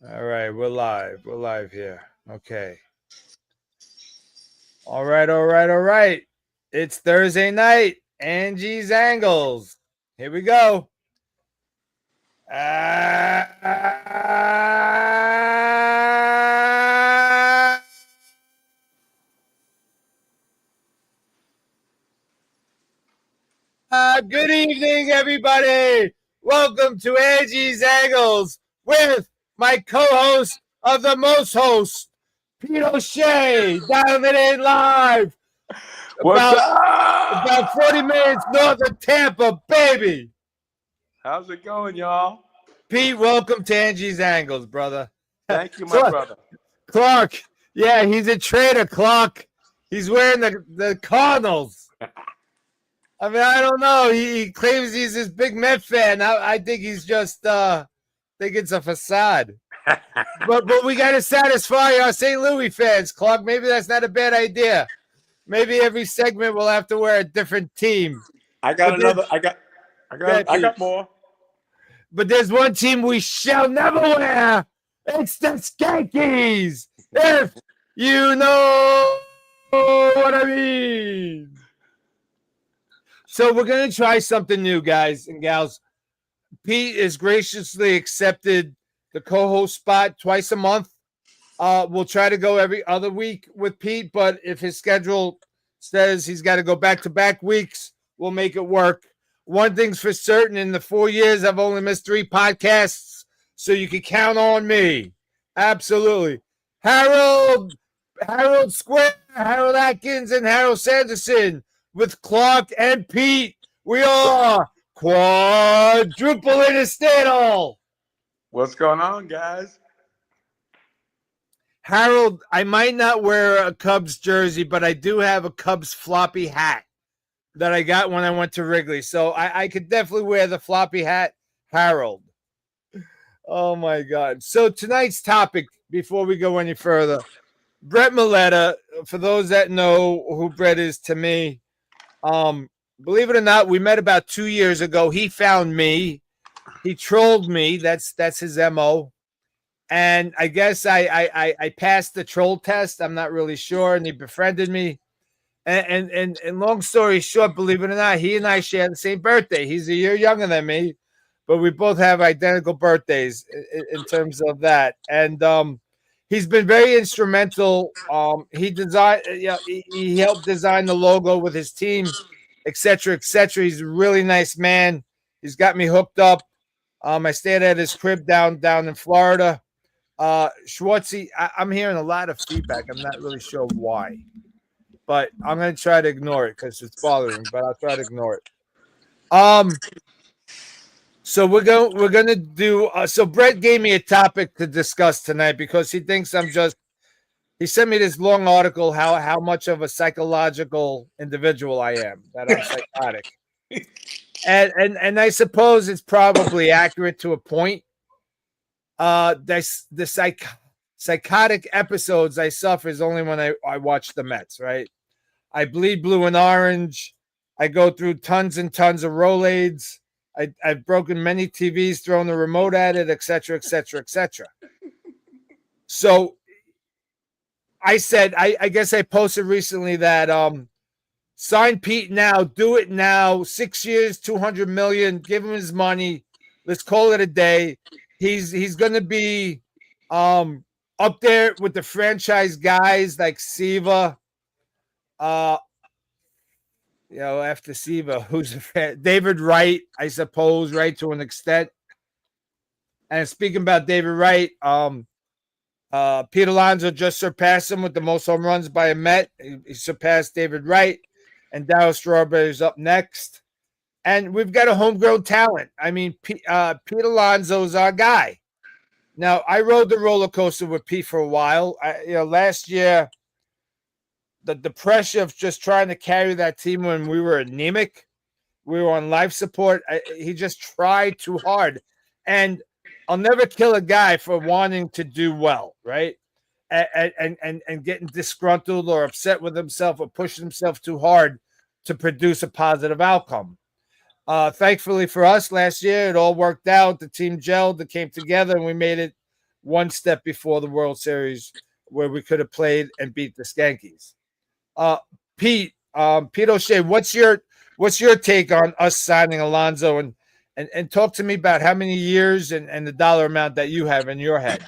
All right, we're live. We're live here. Okay. All right, all right, all right. It's Thursday night. Angie's Angles. Here we go. Good evening, everybody. Welcome to Angie's Angles with my co-host of the most host, Pete O'Shea, dialing it in live. What's About 40 minutes north of Tampa, baby. How's it going, y'all? Pete, welcome to Angie's Angles, brother. Thank you, my brother. Clark, yeah, he's a traitor, Clark. He's wearing the Cardinals. I mean, I don't know. He claims he's this big Met fan. I think he's just think it's a facade. but we got to satisfy our St. Louis fans, Clark. Maybe that's not a bad idea. Maybe every segment we'll have to wear a different team. I got more. But there's one team we shall never wear. It's the Skankies. If you know what I mean. So we're going to try something new, guys and gals. Pete has graciously accepted the co-host spot twice a month. We'll try to go every other week with Pete, but if his schedule says he's got to go back-to-back weeks, we'll make it work. One thing's for certain, in the 4 years, I've only missed 3 podcasts, so you can count on me. Absolutely. Harold Square, Harold Atkins, and Harold Sanderson with Clark and Pete. We are quadruple interstatal. What's going on, guys? Harold, I might not wear a Cubs jersey, but I do have a Cubs floppy hat that I got when I went to Wrigley. So I could definitely wear the floppy hat, Harold. Oh, my God. So tonight's topic, before we go any further, Brett Milletta, for those that know who Brett is to me, believe it or not, we met about 2 years ago. He found me. He trolled me. That's his MO. And I guess I passed the troll test. I'm not really sure. And he befriended me. And long story short, believe it or not, he and I share the same birthday. He's a year younger than me, but we both have identical birthdays in terms of that. And he's been very instrumental. He designed, he helped design the logo with his team, etc., etc. He's a really nice man. He's got me hooked up. I stayed at his crib down in Florida. Schwartzy, I'm hearing a lot of feedback. I'm not really sure why, but I'm going to try to ignore it because it's bothering me, but I'll try to ignore it. So we're going to do, so Brett gave me a topic to discuss tonight because he thinks he sent me this long article, how much of a psychological individual I am, that I'm psychotic. And I suppose it's probably accurate to a point. The psychotic episodes I suffer is only when I watch the Mets, right? I bleed blue and orange. I go through tons and tons of Rolaids. I've broken many TVs, thrown the remote at it, etc., etc., etc. So I said, I guess I posted recently that sign Pete now, do it now, 6 years, 200 million, give him his money. Let's call it a day. He's going to be up there with the franchise guys like Siva. After Siva, who's a fan? David Wright, I suppose, right, to an extent. And speaking about David Wright, Pete Alonso just surpassed him with the most home runs by a Met. He surpassed David Wright, and Darryl Strawberry's up next. And we've got a homegrown talent. I mean, Pete Alonso's our guy. Now, I rode the roller coaster with Pete for a while. Last year, the pressure of just trying to carry that team when we were anemic, we were on life support. He just tried too hard. And I'll never kill a guy for wanting to do well, right? And getting disgruntled or upset with himself or pushing himself too hard to produce a positive outcome. Thankfully for us last year, it all worked out. The team gelled, it came together, and we made it one step before the World Series where we could have played and beat the Skankies. Pete, Pete O'Shea, what's your take on us signing Alonso, and talk to me about how many years and the dollar amount that you have in your head.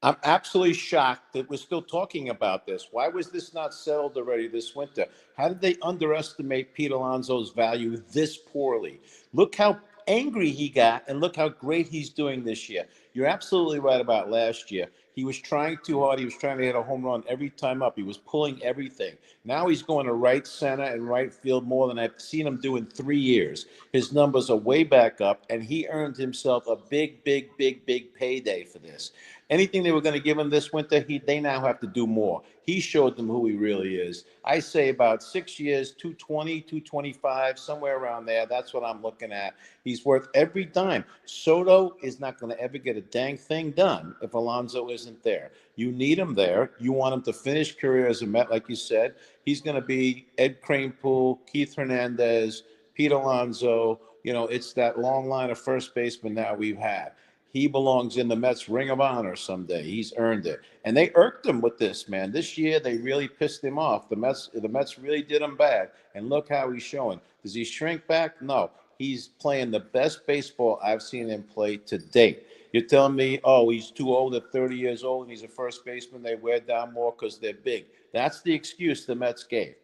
I'm absolutely shocked that we're still talking about this. Why was this not settled already this winter? How did they underestimate Pete Alonso's value this poorly? Look how angry he got, and look how great he's doing this year. You're absolutely right about last year. He was trying too hard. He was trying to hit a home run every time up. He was pulling everything. Now he's going to right center and right field more than I've seen him do in 3 years. His numbers are way back up, and he earned himself a big payday for this. Anything they were going to give him this winter, they now have to do more. He showed them who he really is. I say about 6 years, 220, 225, somewhere around there. That's what I'm looking at. He's worth every dime. Soto is not going to ever get a dang thing done if Alonso isn't there. You need him there. You want him to finish career as a Met, like you said. He's going to be Ed Kranepool, Keith Hernandez, Pete Alonso. You know, it's that long line of first basemen that we've had. He belongs in the Mets Ring of Honor someday. He's earned it. And they irked him with this, man. This year, they really pissed him off. The Mets really did him bad. And look how he's showing. Does he shrink back? No. He's playing the best baseball I've seen him play to date. You're telling me, oh, he's too old at 30 years old and he's a first baseman. They wear down more because they're big. That's the excuse the Mets gave.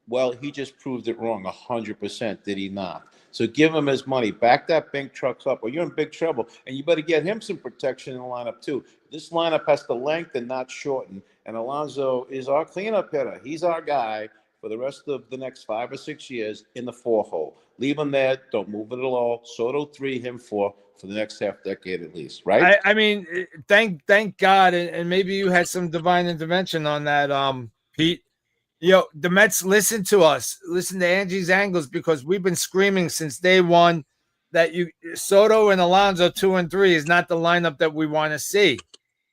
Well, he just proved it wrong 100%, did he not? So give him his money. Back that big truck up, or you're in big trouble. And you better get him some protection in the lineup, too. This lineup has to lengthen, not shorten. And Alonso is our cleanup hitter. He's our guy for the rest of the next 5 or 6 years in the 4-hole. Leave him there. Don't move it at all. Soto 3, him 4 for the next half decade at least, right? I mean, thank God, and maybe you had some divine intervention on that, Pete. You know, the Mets listen to us, listen to Angie's Angles, because we've been screaming since day one that Soto and Alonso 2 and 3 is not the lineup that we want to see.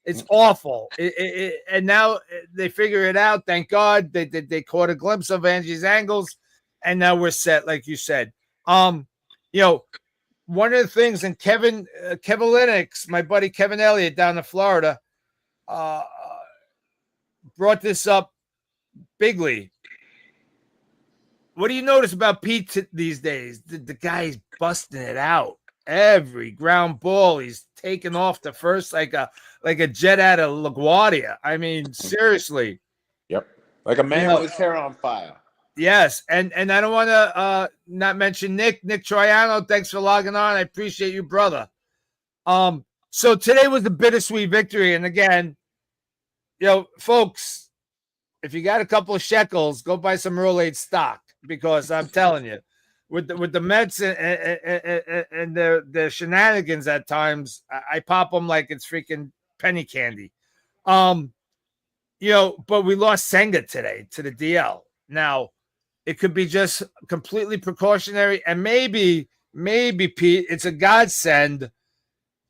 It's awful. And now they figure it out. Thank God they caught a glimpse of Angie's Angles, and now we're set, like you said. You know, one of the things, and Kevin Lennox, my buddy Kevin Elliott down in Florida, brought this up bigly. What do you notice about Pete these days? The guy's busting it out. Every ground ball, he's taking off to first like a jet out of LaGuardia. I mean, seriously. Yep. Like a man with his hair on fire. Yes. And I don't want to not mention Nick Troiano. Thanks for logging on. I appreciate you, brother. So today was a bittersweet victory. And again, you know, folks, if you got a couple of shekels, go buy some Rolade stock, because I'm telling you, with the Mets and their shenanigans at times, I pop them like it's freaking penny candy. You know, but we lost Senga today to the DL. Now, it could be just completely precautionary, and maybe Pete, it's a godsend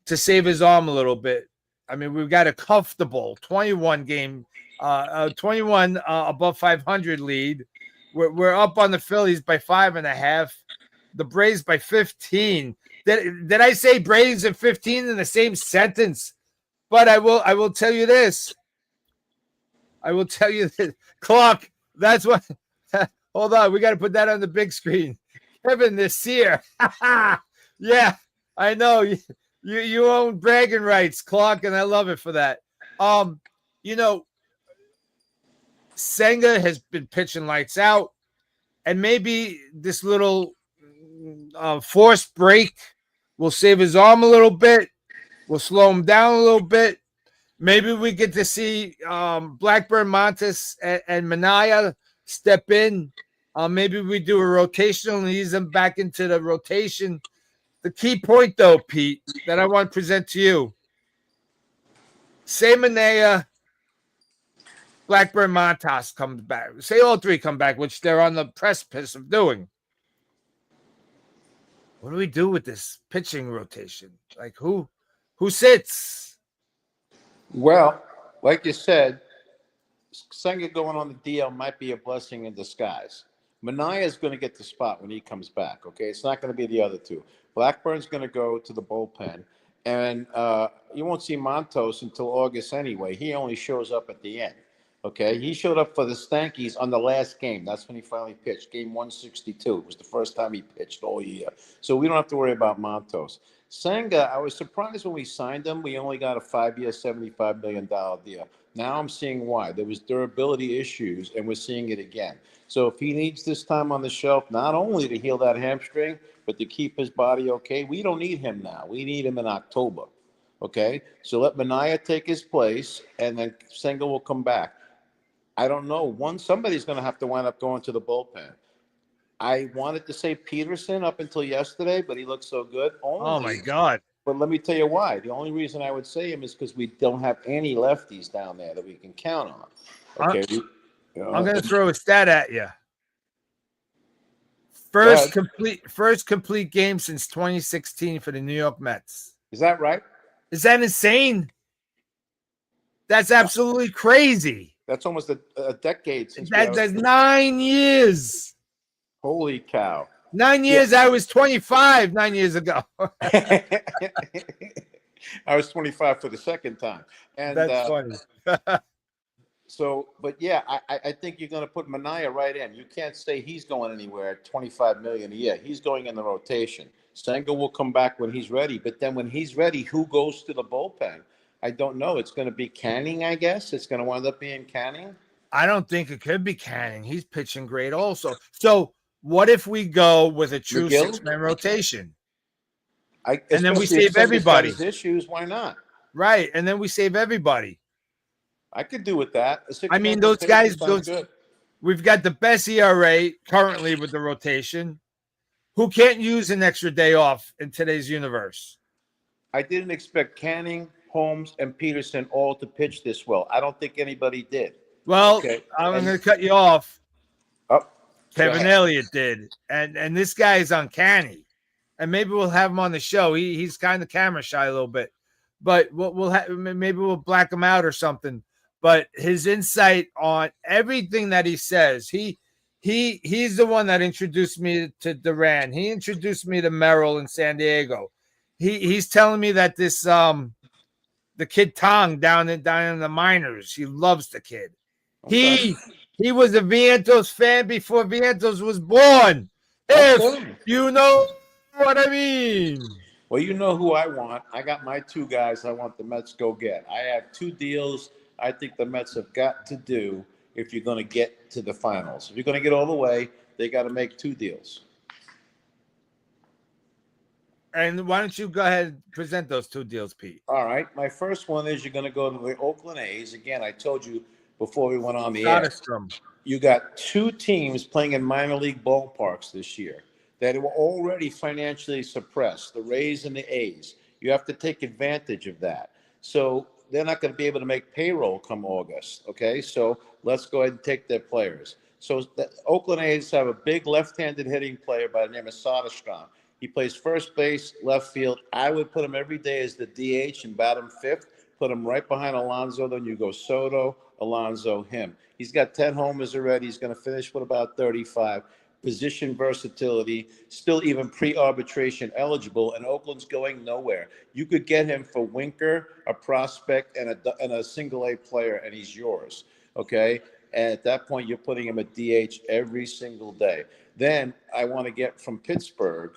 to save his arm a little bit. I mean, we've got a comfortable 21 above 500 lead. We're up on the Phillies by 5.5, the Braves by 15. Did I say Braves and 15 in the same sentence? But I will tell you this. Clock. That's what. Hold on, we got to put that on the big screen. Kevin this year. Yeah, I know you own bragging rights, Clock, and I love it for that. You know, Senga has been pitching lights out, and maybe this little forced break will save his arm a little bit. We'll slow him down a little bit. Maybe we get to see Blackburn, Montes, and Manaya step in. Maybe we do a rotational and ease them back into the rotation. The key point, though, Pete, that I want to present to you, say Manaya, Blackburn, Montas comes back. Say all three come back, which they're on the precipice of doing. What do we do with this pitching rotation? Like who sits? Well, like you said, Senga going on the DL might be a blessing in disguise. Manaya is going to get the spot when he comes back, okay? It's not going to be the other two. Blackburn's going to go to the bullpen, And you won't see Montos until August anyway. He only shows up at the end. Okay, he showed up for the Stankies on the last game. That's when he finally pitched, game 162. It was the first time he pitched all year. So we don't have to worry about Montos. Senga, I was surprised when we signed him. We only got a 5-year, $75 million deal. Now I'm seeing why. There was durability issues, and we're seeing it again. So if he needs this time on the shelf, not only to heal that hamstring, but to keep his body okay, we don't need him now. We need him in October. Okay? So let Mania take his place, and then Senga will come back. I don't know. Somebody's going to have to wind up going to the bullpen. I wanted to say Peterson up until yesterday, but he looked so good. Oh my God. But let me tell you why. The only reason I would say him is because we don't have any lefties down there that we can count on. Okay. I'm going to throw a stat at you. First complete game since 2016 for the New York Mets. Is that right? Is that insane? That's absolutely crazy. That's almost a decade since that's 9 years. Holy cow. 9 years. Yeah. I was 25 9 years ago. I was 25 for the second time. And that's funny. So, but yeah, I think you're going to put Mania right in. You can't say he's going anywhere at $25 million a year. He's going in the rotation. Senga will come back when he's ready. But then when he's ready, who goes to the bullpen? I don't know. It's going to be Canning, I guess. It's going to wind up being Canning. I don't think it could be Canning. He's pitching great also. So what if we go with a true six-man rotation? And then we save everybody. Issues, why not? Right. And then we save everybody. I could do with that. I mean, those guys, we've got the best ERA currently with the rotation. Who can't use an extra day off in today's universe? I didn't expect Canning, Holmes, and Peterson all to pitch this well. I don't think anybody did. Well, I'm going to cut you off. Oh, Kevin Elliott did. And this guy is uncanny. And maybe we'll have him on the show. He's kind of camera shy a little bit. But maybe we'll black him out or something. But his insight on everything that he says, he's the one that introduced me to Duran. He introduced me to Merrill in San Diego. He's telling me that this the kid Tong down in the minors, he loves the kid. Okay. He was a Vientos fan before Vientos was born. If you know what I mean. Well, you know who I want. I got my two guys I want the Mets go get. I have two deals I think the Mets have got to do if you're going to get to the finals. If you're going to get all the way, they got to make two deals. And why don't you go ahead and present those two deals, Pete? All right. My first one is you're going to go to the Oakland A's. Again, I told you before we went on the air. You got two teams playing in minor league ballparks this year that were already financially suppressed, the Rays and the A's. You have to take advantage of that. So they're not going to be able to make payroll come August, okay? So let's go ahead and take their players. So the Oakland A's have a big left-handed hitting player by the name of Soderstrom. He plays first base, left field. I would put him every day as the DH and bat him fifth. Put him right behind Alonso. Then you go Soto, Alonso, him. He's got 10 homers already. He's going to finish with about 35. Position versatility, still even pre-arbitration eligible, and Oakland's going nowhere. You could get him for Winker, a prospect, and a single-A player, and he's yours, okay? And at that point, you're putting him at DH every single day. Then I want to get from Pittsburgh.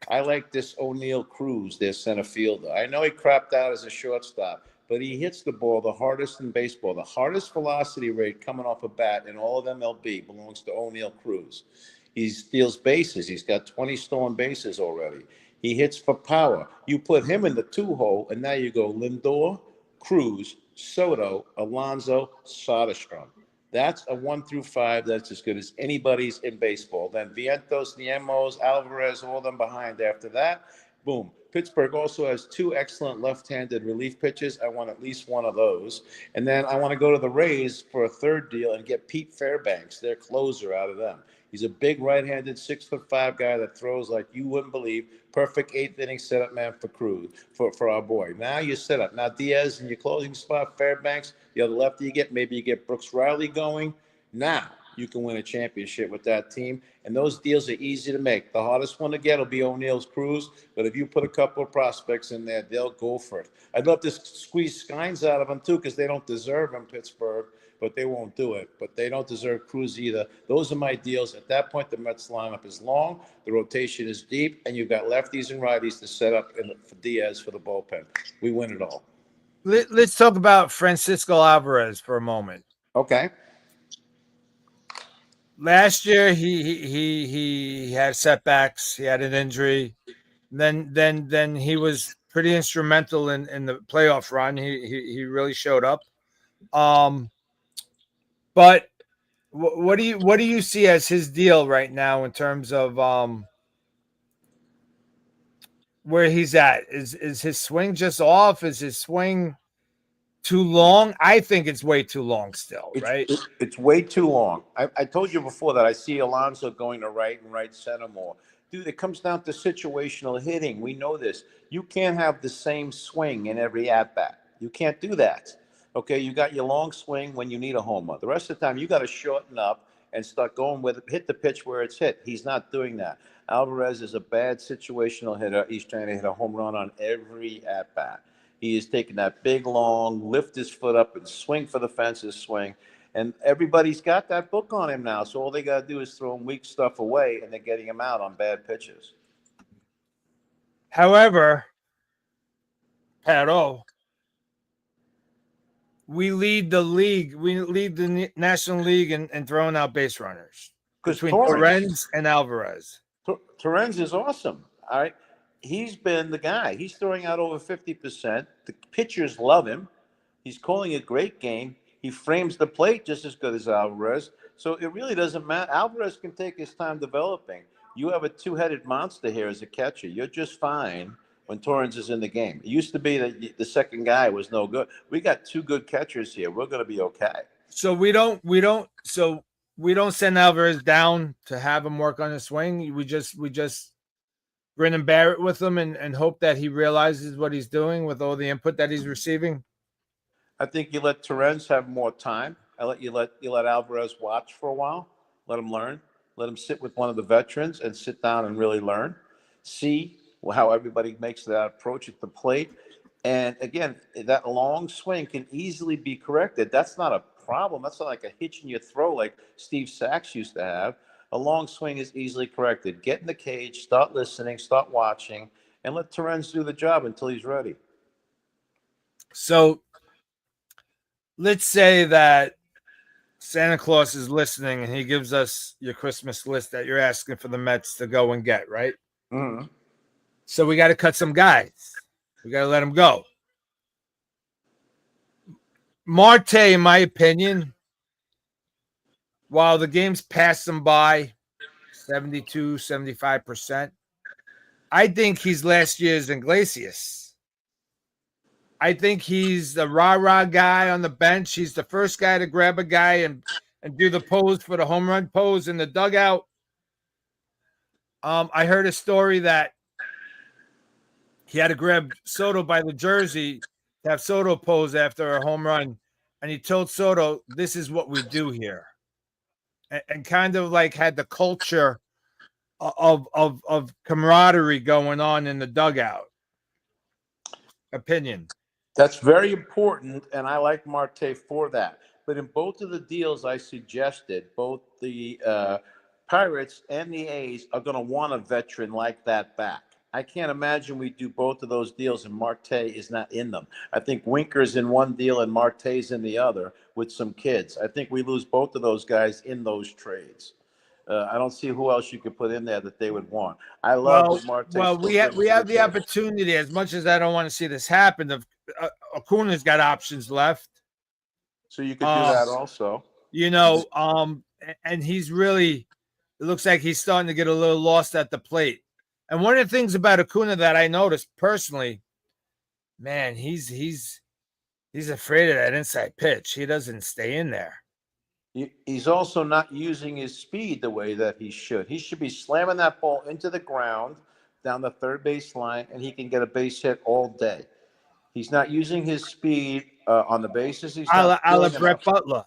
I like this O'Neill Cruz, their center fielder. I know he crapped out as a shortstop, but he hits the ball the hardest in baseball. The hardest velocity rate coming off a bat in all of MLB belongs to O'Neill Cruz. He steals bases. He's got 20 stolen bases already. He hits for power. You put him in the two-hole, and now you go Lindor, Cruz, Soto, Alonso, Soderstrom. That's a 1 through 5 that's as good as anybody's in baseball. Then Vientos, Niemos, Alvarez, all them behind after that. Boom. Pittsburgh also has two excellent left-handed relief pitchers. I want at least one of those. And then I want to go to the Rays for a third deal and get Pete Fairbanks, their closer, out of them. He's a big right-handed 6'5" guy that throws like you wouldn't believe. Perfect eighth-inning setup man for Cruz, for our boy. Now you set up. Now Diaz in your closing spot, Fairbanks. The other lefty you get, maybe you get Brooks Riley going. Now you can win a championship with that team. And those deals are easy to make. The hardest one to get will be O'Neill's Cruz. But if you put a couple of prospects in there, they'll go for it. I'd love to squeeze Skynes out of them, too, because they don't deserve him, Pittsburgh. But they won't do it. But they don't deserve Cruz either. Those are my deals. At that point, the Mets lineup is long, the rotation is deep, and you've got lefties and righties to set up for Diaz for the bullpen. We win it all. Let's talk about Francisco Alvarez for a moment. Okay. Last year, he had setbacks. He had an injury. Then he was pretty instrumental in the playoff run. He really showed up. But what do you see as his deal right now in terms of where he's at? Is his swing just off? Is his swing too long? I think it's way too long still, right? It's way too long. I told you before that I see Alonso going to right and right center more. Dude, it comes down to situational hitting. We know this. You can't have the same swing in every at-bat. You can't do that. Okay, you got your long swing when you need a homer. The rest of the time, you got to shorten up and start going with it, hit the pitch where it's hit. He's not doing that. Alvarez is a bad situational hitter. He's trying to hit a home run on every at-bat. He is taking that big, long, lift his foot up and swing for the fences swing. And everybody's got that book on him now. So all they got to do is throw him weak stuff away, and they're getting him out on bad pitches. However, Paro, we lead the league. We lead the National League in throwing out base runners between Torrens and Alvarez. Torrens is awesome. All right. He's been the guy. He's throwing out over 50%. The pitchers love him. He's calling a great game. He frames the plate just as good as Alvarez. So it really doesn't matter. Alvarez can take his time developing. You have a two-headed monster here as a catcher. You're just fine when Torrens is in the game. It used to be that the second guy was no good. We got two good catchers here. We're going to be okay. So we don't send Alvarez down to have him work on his swing. We just grin and bear it with him and hope that he realizes what he's doing with all the input that he's receiving. I think you let Torrens have more time. You let Alvarez watch for a while. Let him learn. Let him sit with one of the veterans and sit down and really learn. See how everybody makes that approach at the plate. And again, that long swing can easily be corrected. That's not a problem. That's not like a hitch in your throw like Steve Sachs used to have. A long swing is easily corrected. Get in the cage, start listening, start watching, and let Torrens do the job until he's ready. So let's say that Santa Claus is listening and he gives us your Christmas list that you're asking for the Mets to go and get, right? Mm-hmm. So we got to cut some guys. We got to let them go. Marte, in my opinion, while the game's passed him by 72, 75%, I think he's last year's Iglesias. I think he's the rah-rah guy on the bench. He's the first guy to grab a guy and do the pose for the home run pose in the dugout. I heard a story that he had to grab Soto by the jersey to have Soto pose after a home run. And he told Soto, this is what we do here. And kind of like had the culture of camaraderie going on in the dugout. Opinion. That's very important, and I like Marte for that. But in both of the deals I suggested, both the Pirates and the A's are going to want a veteran like that back. I can't imagine we do both of those deals and Marte is not in them. I think Winker's in one deal and Marte's in the other with some kids. I think we lose both of those guys in those trades. I don't see who else you could put in there that they would want. I love Marte. Well, we have the opportunity, as much as I don't want to see this happen. Acuna's got options left. So you could do that also. And he's really, it looks like he's starting to get a little lost at the plate. And one of the things about Acuna that I noticed personally, man, he's afraid of that inside pitch. He doesn't stay in there. He's also not using his speed the way that he should. He should be slamming that ball into the ground down the third base line, and he can get a base hit all day. He's not using his speed on the bases. He's I like Brett Butler.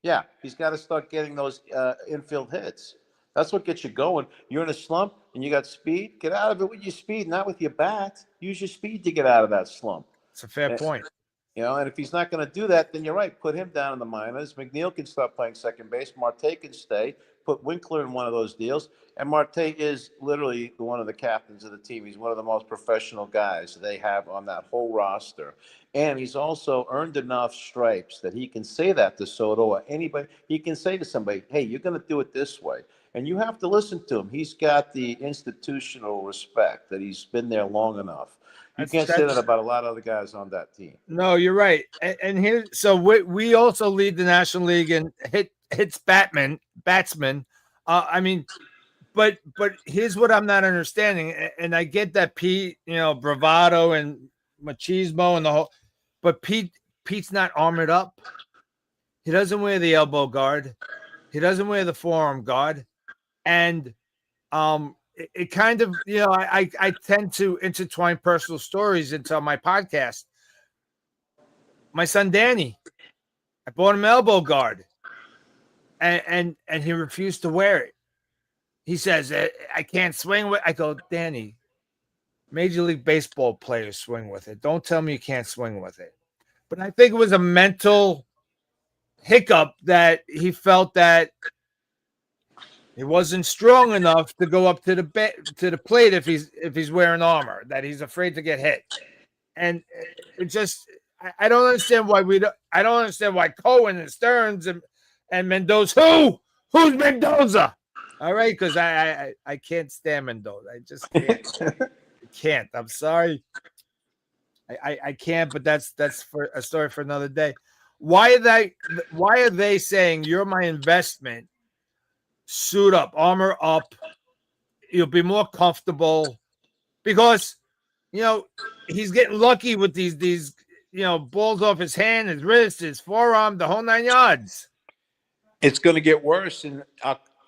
Yeah, he's got to start getting those infield hits. That's what gets you going. You're in a slump and you got speed. Get out of it with your speed, not with your bat. Use your speed to get out of that slump. It's a fair And, point. and if he's not going to do that, then you're right. Put him down in the minors. McNeil can start playing second base. Marte can stay. Put Winkler in one of those deals. And Marte is literally one of the captains of the team. He's one of the most professional guys they have on that whole roster. And he's also earned enough stripes that he can say that to Soto or anybody. He can say to somebody, hey, you're going to do it this way. And you have to listen to him. He's got the institutional respect that he's been there long enough. You can't say that about a lot of other guys on that team. No, you're right. And here, so we also lead the National League in hits batsmen. I mean, but here's what I'm not understanding. And I get that Pete, bravado and machismo and the whole, but Pete's not armored up. He doesn't wear the elbow guard. He doesn't wear the forearm guard. And it kind of, I tend to intertwine personal stories into my podcast. My son Danny, I bought him elbow guard, and he refused to wear it. He says, I can't swing with. I go, Danny, Major League Baseball players swing with it. Don't tell me you can't swing with it. But I think it was a mental hiccup that he felt that he wasn't strong enough to go up to the plate if he's wearing armor, that he's afraid to get hit. And it just, I don't understand why I don't understand why Cohen and Stearns and Mendoza. Who's Mendoza? All right, because I can't stand Mendoza. I just can't. I can't. I'm sorry. I can't, but that's for a story for another day. Why are they saying you're my investment? Suit up, armor up. You'll be more comfortable because he's getting lucky with these balls off his hand, his wrist, his forearm, the whole 9 yards. It's going to get worse in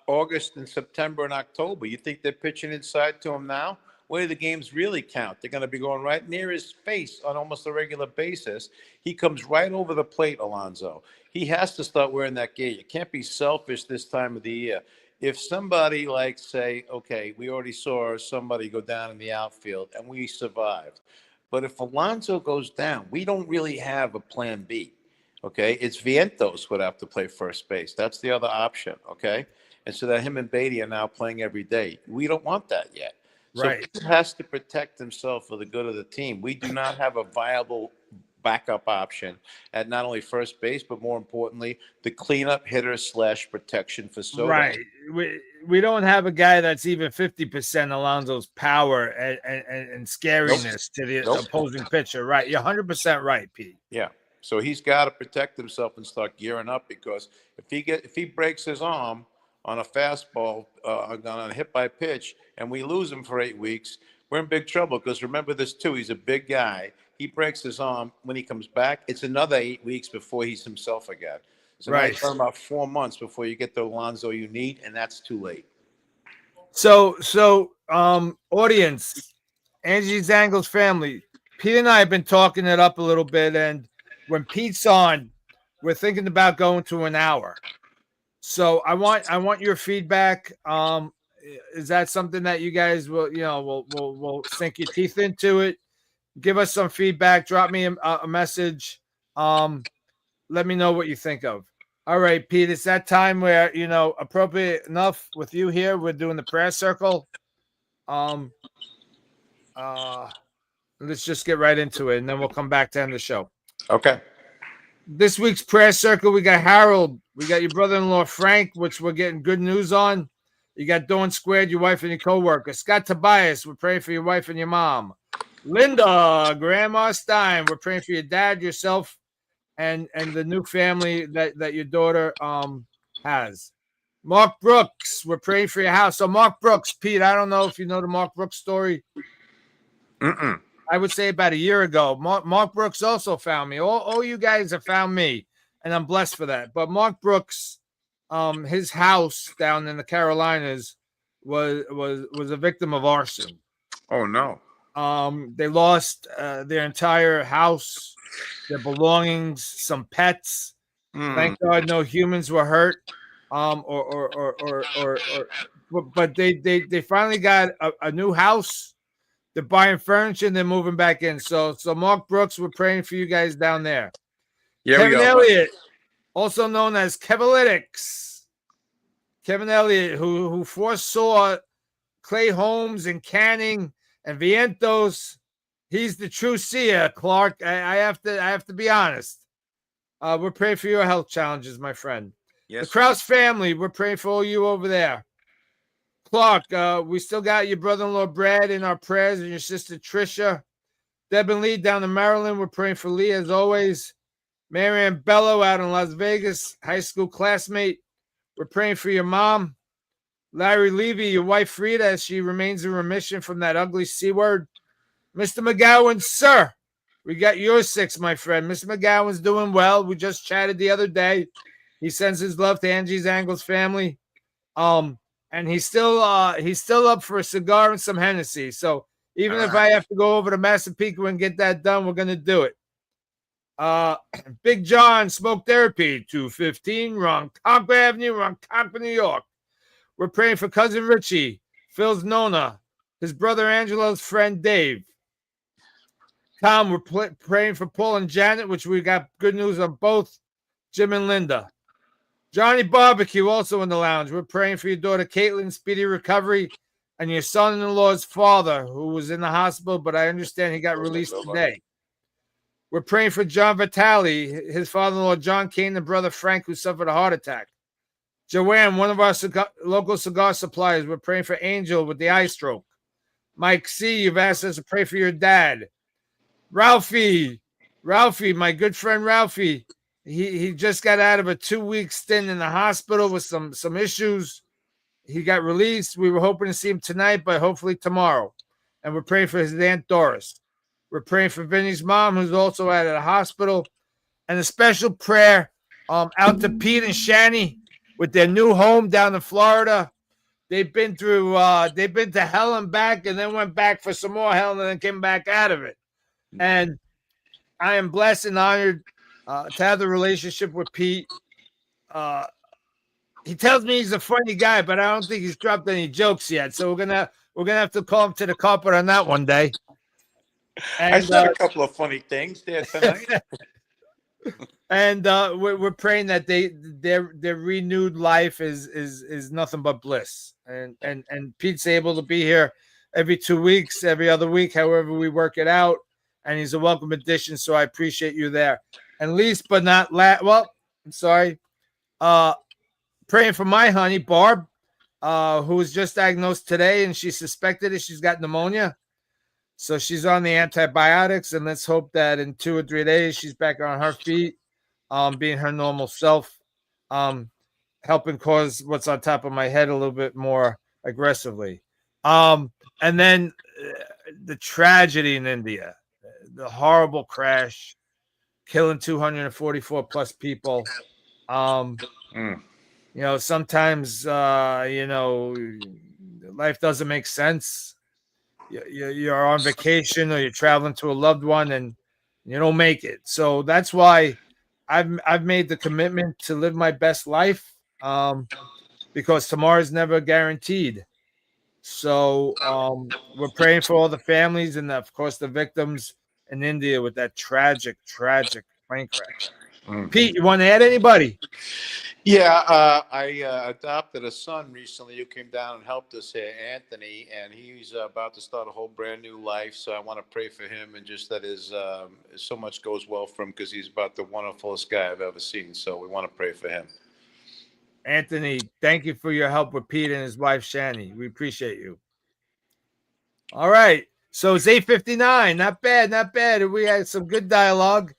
August and September and October. You think they're pitching inside to him now? Where do the games really count? They're going to be going right near his face on almost a regular basis. He comes right over the plate, Alonso. He has to start wearing that gear. You can't be selfish this time of the year. If somebody say, okay, we already saw somebody go down in the outfield and we survived. But if Alonso goes down, we don't really have a plan B. Okay, it's Vientos would have to play first base. That's the other option. Okay, and so that him and Beatty are now playing every day. We don't want that yet. Right. So he has to protect himself for the good of the team. We do not have a viable backup option at not only first base, but more importantly, the cleanup hitter / protection for Soto. Right. We don't have a guy that's even 50% Alonso's power and scariness to the opposing pitcher. Right. You're 100% right, Pete. Yeah. So he's got to protect himself and start gearing up, because if he breaks his arm on a fastball, on a hit by pitch, and we lose him for 8 weeks, we're in big trouble. Because remember this too, he's a big guy. He breaks his arm. When he comes back, it's another 8 weeks before he's himself again. So now you're talking about 4 months before you get the Alonso you need, and that's too late. So audience, Angie Zangle's family, Pete and I have been talking it up a little bit, and when Pete's on, we're thinking about going to an hour. So I want your feedback. Is that something that you guys will sink your teeth into it? Give us some feedback. Drop me a message. Let me know what you think of. All right, Pete, it's that time where, appropriate enough with you here. We're doing the prayer circle. Let's just get right into it, and then we'll come back to end the show. Okay. This week's prayer circle, we got Harold. We got your brother-in-law, Frank, which we're getting good news on. You got Dawn Squared, your wife and your coworker. Scott Tobias, we're praying for your wife and your mom. Linda, Grandma Stein, we're praying for your dad, yourself, and the new family that your daughter has. Mark Brooks, we're praying for your house. So Mark Brooks, Pete, I don't know if you know the Mark Brooks story. I would say about a year ago. Mark Brooks also found me. All you guys have found me, and I'm blessed for that. But Mark Brooks, his house down in the Carolinas was a victim of arson. Oh no. They lost their entire house, their belongings, some pets. Mm. Thank God no humans were hurt. But they finally got a new house. They're buying furniture and they're moving back in. So Mark Brooks, we're praying for you guys down there. Yeah, we Kevin are, buddy. Elliott, also known as Kevalytics. Kevin Elliott, who foresaw Clay Holmes and Canning and Vientos. He's the true seer, Clark. I have to be honest. We're praying for your health challenges, my friend. Yes, The Kraus family, we're praying for all you over there. Clark, we still got your brother-in-law Brad in our prayers and your sister Tricia. Deb and Lee down in Maryland, we're praying for Lee as always. Marianne Bello out in Las Vegas, high school classmate. We're praying for your mom. Larry Levy, your wife Frida, as she remains in remission from that ugly C word. Mr. McGowan, sir, we got your 6, my friend. Mr. McGowan's doing well. We just chatted the other day. He sends his love to Angie's Angles family. And he's still up for a cigar and some Hennessy. So even if I have to go over to Massapequa and get that done, we're gonna do it. Big John, Smoke Therapy, 215 Ronkonkoma Avenue, Ronkonkoma, New York. We're praying for cousin Richie, Phil's Nona, his brother Angelo's friend Dave. Tom, we're praying for Paul and Janet, which we got good news on both, Jim and Linda. Johnny Barbecue, also in the lounge. We're praying for your daughter Caitlin, speedy recovery, and your son-in-law's father, who was in the hospital, but I understand he got released today. We're praying for John Vitale, his father-in-law John Kane, and brother Frank, who suffered a heart attack. Joanne, one of our local cigar suppliers. We're praying for Angel with the eye stroke. Mike C., you've asked us to pray for your dad. Ralphie, my good friend Ralphie. He just got out of a 2-week stint in the hospital with some issues. He got released. We were hoping to see him tonight, but hopefully tomorrow. And we're praying for his Aunt Doris. We're praying for Vinny's mom, who's also out of the hospital. And a special prayer out to Pete and Shani with their new home down in Florida. They've been to hell and back, and then went back for some more hell and then came back out of it. And I am blessed and honored to have the relationship with Pete. He tells me he's a funny guy, but I don't think he's dropped any jokes yet. So we're gonna have to call him to the carpet on that one day. And, I said a couple of funny things there tonight. And we're praying that their renewed life is nothing but bliss. And Pete's able to be here every 2 weeks, every other week, however we work it out. And he's a welcome addition. So I appreciate you there. And least but not last, I'm sorry. Praying for my honey, Barb, who was just diagnosed today, and she suspected it. She's got pneumonia. So she's on the antibiotics, and let's hope that in 2 or 3 days she's back on her feet, being her normal self, helping cause what's on top of my head a little bit more aggressively. And then the tragedy in India, the horrible crash, killing 244 plus people. You know, sometimes, life doesn't make sense. You're on vacation or you're traveling to a loved one and you don't make it. So that's why I've made the commitment to live my best life, because tomorrow's never guaranteed. So we're praying for all the families and, of course, the victims in India with that tragic plane crash. Pete, you want to add anybody? Yeah, I adopted a son recently who came down and helped us here, Anthony, and he's about to start a whole brand new life. So I want to pray for him and just that so much goes well for him because he's about the wonderfulest guy I've ever seen. So we want to pray for him. Anthony, thank you for your help with Pete and his wife, Shani. We appreciate you. All right. So it's 8:59. Not bad. We had some good dialogue.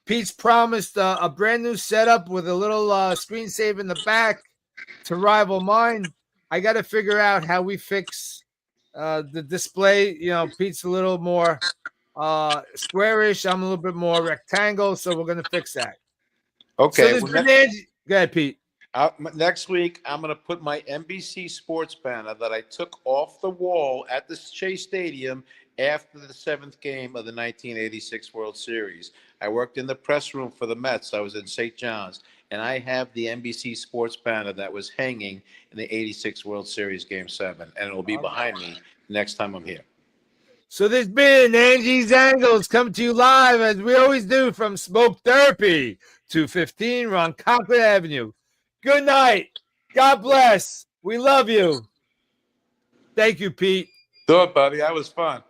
Pete's promised a brand new setup with a little screensaver in the back to rival mine. I got to figure out how we fix the display. You know, Pete's a little more squarish. I'm a little bit more rectangle, so we're going to fix that. Okay. So go ahead, Pete. Next week, I'm going to put my NBC Sports banner that I took off the wall at the Shea Stadium after the 7th game of the 1986 World Series. I worked in the press room for the Mets. I was in St. John's, and I have the NBC Sports banner that was hanging in the 86 World Series Game 7, and it will be behind me next time I'm here. So there's been Angie's Angles come to you live, as we always do, from Smoke Therapy, 215 Ronkonkoma Avenue. Good night. God bless. We love you. Thank you, Pete. Do it, buddy. That was fun.